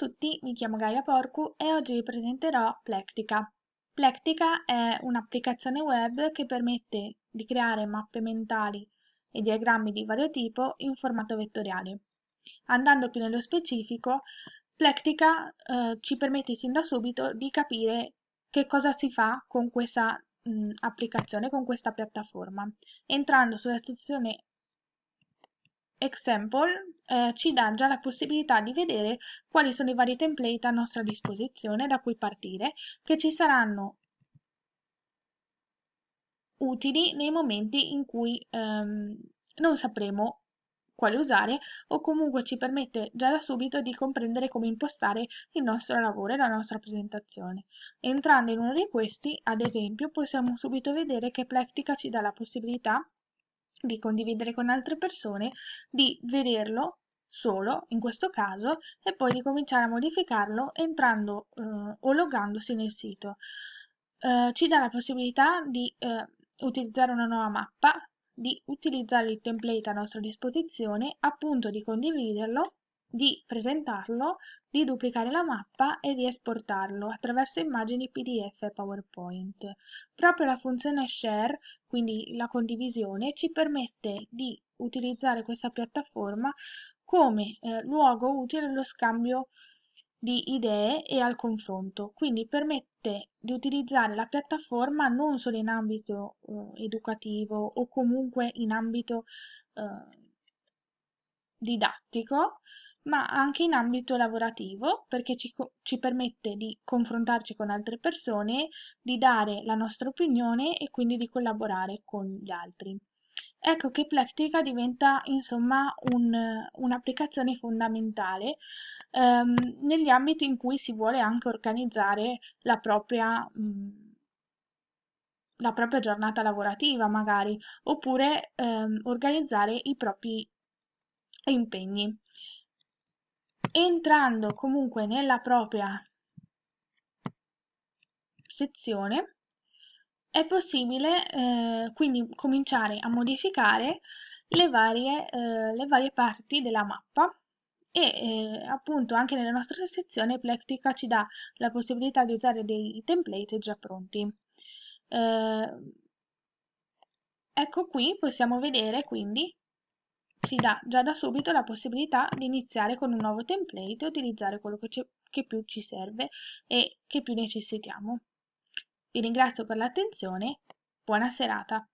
tutti, mi chiamo Gaia Porcu e oggi vi presenterò Plectica. Plectica è un'applicazione web che permette di creare mappe mentali e diagrammi di vario tipo in formato vettoriale. Andando più nello specifico, Plectica ci permette sin da subito di capire che cosa si fa con questa applicazione, con questa piattaforma. Entrando sulla sezione Example ci dà già la possibilità di vedere quali sono i vari template a nostra disposizione da cui partire, che ci saranno utili nei momenti in cui non sapremo quale usare o comunque ci permette già da subito di comprendere come impostare il nostro lavoro e la nostra presentazione. Entrando in uno di questi, ad esempio, possiamo subito vedere che Plectica ci dà la possibilità di condividere con altre persone, di vederlo solo in questo caso e poi di cominciare a modificarlo entrando o loggandosi nel sito. Ci dà la possibilità di utilizzare una nuova mappa, di utilizzare il template a nostra disposizione, appunto di condividerlo, di presentarlo, di duplicare la mappa e di esportarlo attraverso immagini PDF e PowerPoint. Proprio la funzione Share, quindi la condivisione, ci permette di utilizzare questa piattaforma come luogo utile allo scambio di idee e al confronto, quindi permette di utilizzare la piattaforma non solo in ambito educativo o comunque in ambito didattico, ma anche in ambito lavorativo, perché ci permette di confrontarci con altre persone, di dare la nostra opinione e quindi di collaborare con gli altri. Ecco che Plectica diventa insomma un'applicazione fondamentale negli ambiti in cui si vuole anche organizzare la propria giornata lavorativa magari, oppure organizzare i propri impegni. Entrando comunque nella propria sezione è possibile quindi cominciare a modificare le varie parti della mappa e appunto anche nella nostra sezione Plectica ci dà la possibilità di usare dei template già pronti. Ecco qui possiamo vedere quindi ci dà già da subito la possibilità di iniziare con un nuovo template e utilizzare quello che più ci serve e che più necessitiamo. Vi ringrazio per l'attenzione, buona serata.